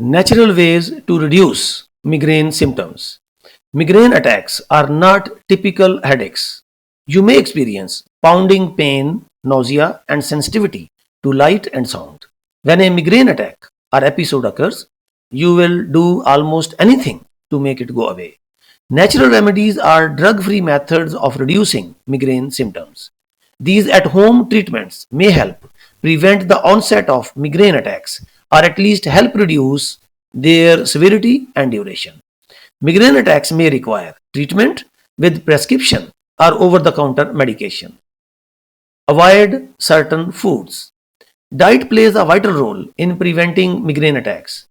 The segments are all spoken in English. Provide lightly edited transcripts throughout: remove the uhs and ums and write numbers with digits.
Natural ways to reduce migraine symptoms. Migraine attacks are not typical headaches. You may experience pounding pain, nausea, and sensitivity to light and sound. When a migraine attack or episode occurs, you will do almost anything to make it go away. Natural remedies are drug free methods of reducing migraine symptoms. These at home treatments may help prevent the onset of migraine attacks or at least help reduce their severity and duration. Migraine attacks may require treatment with prescription or over the counter medication. Avoid certain foods. Diet plays a vital role in preventing migraine attacks.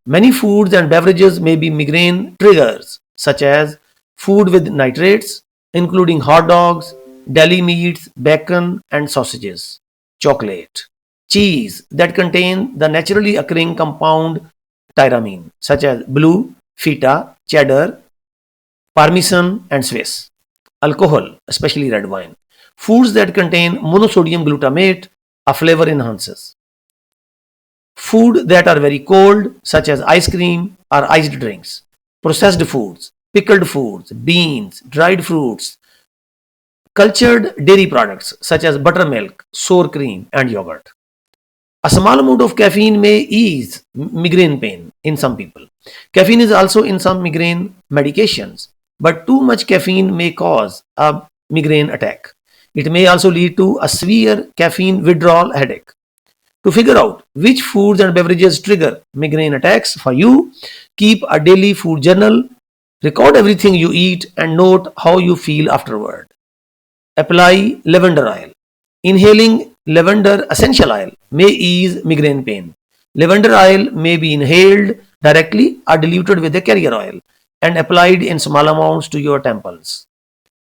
Many foods and beverages may be migraine triggers, such as food with nitrates, including hot dogs, deli meats, bacon, and sausages, chocolate, cheese that contain the naturally occurring compound tyramine, such as blue, feta, cheddar, parmesan, and Swiss, alcohol, especially red wine, foods that contain monosodium glutamate, a flavor enhancers, food that are very cold, such as ice cream or iced drinks, processed foods, pickled foods, beans, dried fruits, cultured dairy products such as buttermilk, sour cream, and yogurt. A small amount of caffeine may ease migraine pain in some people. Caffeine is also in some migraine medications, but too much caffeine may cause a migraine attack. It may also lead to a severe caffeine withdrawal headache. To figure out which foods and beverages trigger migraine attacks for you, keep a daily food journal, record everything you eat, and note how you feel afterward. Apply lavender oil. Inhaling lavender essential oil may ease migraine pain. Lavender oil may be inhaled directly or diluted with a carrier oil and applied in small amounts to your temples.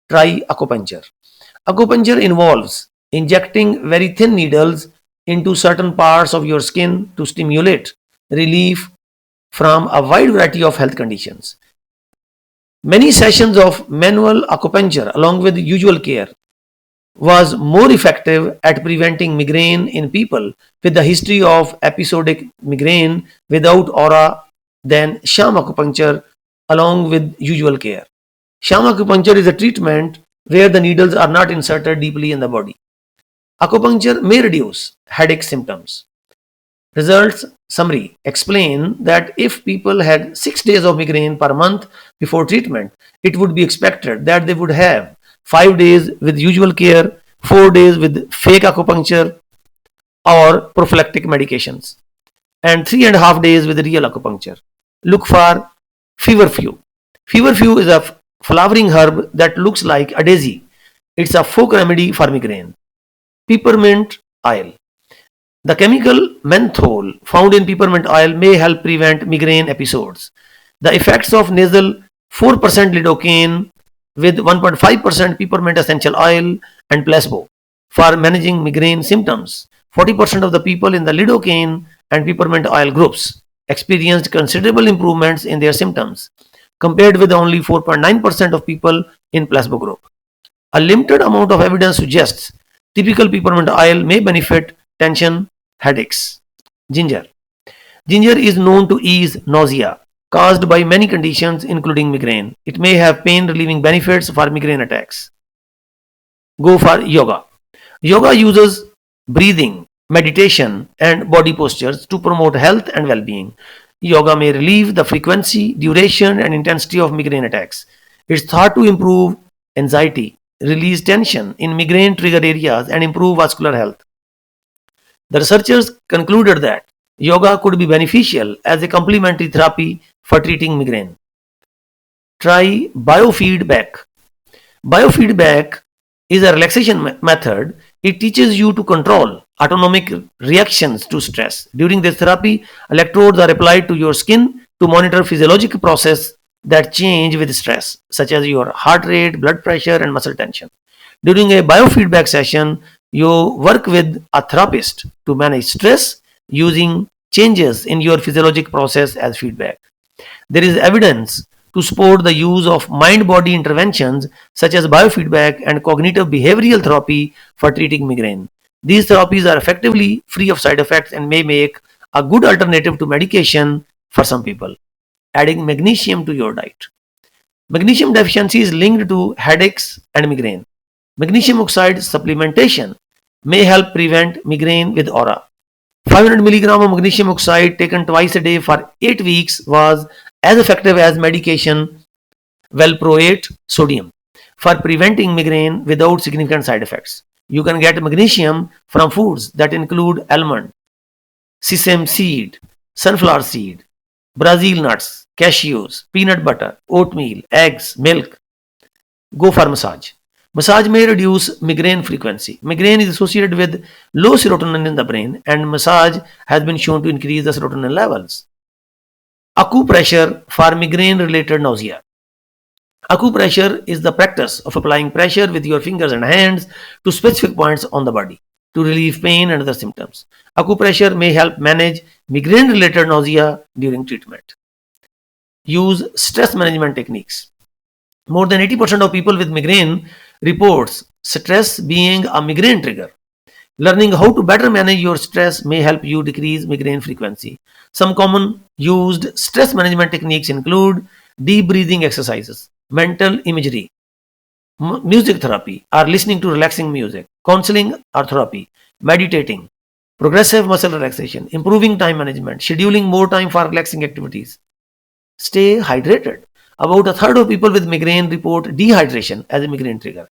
Try acupuncture. Acupuncture involves injecting very thin needles into certain parts of your skin to stimulate relief from a wide variety of health conditions. Many sessions of manual acupuncture, along with usual care, was more effective at preventing migraine in people with a history of episodic migraine without aura than sham acupuncture along with usual care. Sham acupuncture is a treatment where the needles are not inserted deeply in the body. Acupuncture may reduce headache symptoms. Results summary explain that if people had 6 days of migraine per month before treatment, it would be expected that they would have 5 days with usual care, 4 days with fake acupuncture or prophylactic medications, and 3.5 days with real acupuncture. Look for Feverfew. Feverfew is a flowering herb that looks like a daisy. It's a folk remedy for migraine. Peppermint oil. The chemical menthol found in peppermint oil may help prevent migraine episodes. The effects of nasal 4% lidocaine with 1.5% peppermint essential oil and placebo for managing migraine symptoms. 40% of the people in the lidocaine and peppermint oil groups experienced considerable improvements in their symptoms compared with only 4.9% of people in placebo group. A limited amount of evidence suggests typical peppermint oil may benefit tension headaches. Ginger. Ginger is known to ease nausea caused by many conditions including migraine. It may have pain relieving benefits for migraine attacks. Go for yoga. Yoga uses breathing, meditation, and body postures to promote health and well being. Yoga may relieve the frequency, duration, and intensity of migraine attacks. It's thought to improve anxiety, release tension in migraine trigger areas, and improve vascular health. The researchers concluded that yoga could be beneficial as a complementary therapy for treating migraine. Try biofeedback. Biofeedback is a relaxation method. It teaches you to control autonomic reactions to stress. During this therapy, electrodes are applied to your skin to monitor physiological processes that change with stress, such as your heart rate, blood pressure, and muscle tension. During a biofeedback session, you work with a therapist to manage stress using changes in your physiologic process as feedback. There is evidence to support the use of mind body interventions such as biofeedback and cognitive behavioral therapy for treating migraine. These therapies are effectively free of side effects and may make a good alternative to medication for some people. Adding magnesium to your diet. Magnesium deficiency is linked to headaches and migraine. Magnesium oxide supplementation may help prevent migraine with aura. 500 milligram of magnesium oxide taken twice a day for 8 weeks was as effective as medication valproate sodium for preventing migraine without significant side effects. You can get magnesium from foods that include almond, sesame seed, sunflower seed, Brazil nuts, cashews, peanut butter, oatmeal, eggs, milk. Go for massage. Massage may reduce migraine frequency. Migraine is associated with low serotonin in the brain, and massage has been shown to increase the serotonin levels. Acupressure for migraine related nausea. Acupressure is the practice of applying pressure with your fingers and hands to specific points on the body to relieve pain and other symptoms. Acupressure may help manage migraine related nausea during treatment. Use stress management techniques. More than 80% of people with migraine reports stress being a migraine trigger. Learning how to better manage your stress may help you decrease migraine frequency. Some common used stress management techniques include deep breathing exercises, mental imagery, music therapy or listening to relaxing music, counseling or therapy, meditating, progressive muscle relaxation, improving time management, scheduling more time for relaxing activities. Stay hydrated. About a third of people with migraine report dehydration as a migraine trigger.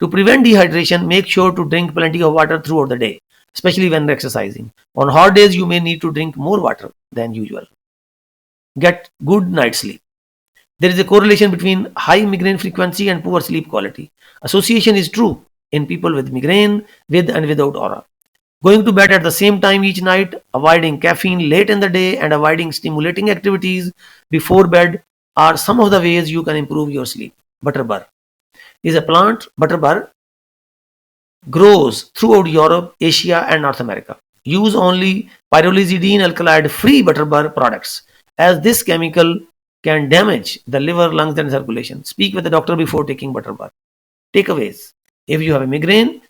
To prevent dehydration, make sure to drink plenty of water throughout the day, especially when exercising. On hot days, you may need to drink more water than usual. Get good night's sleep. There is a correlation between high migraine frequency and poor sleep quality. Association is true in people with migraine, with and without aura. Going to bed at the same time each night, avoiding caffeine late in the day, and avoiding stimulating activities before bed are some of the ways you can improve your sleep. Butterbar is a plant. Butterbar grows throughout Europe, Asia, and North America. Use only pyrrolizidine alkaloid free butterbar products, as this chemical can damage the liver, lungs, and circulation. Speak with the doctor before taking butterbar. Takeaways. If you have a migraine,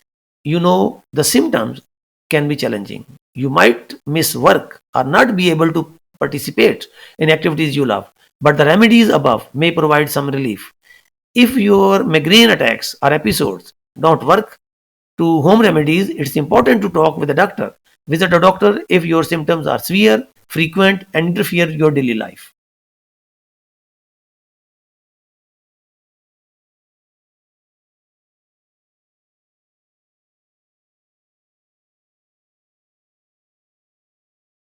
you know the symptoms can be challenging. You might miss work or not be able to participate in activities you love, but the remedies above may provide some relief. If your migraine attacks or episodes don't work to home remedies, it's important to talk with a doctor. Visit a doctor if your symptoms are severe, frequent, and interfere with your daily life.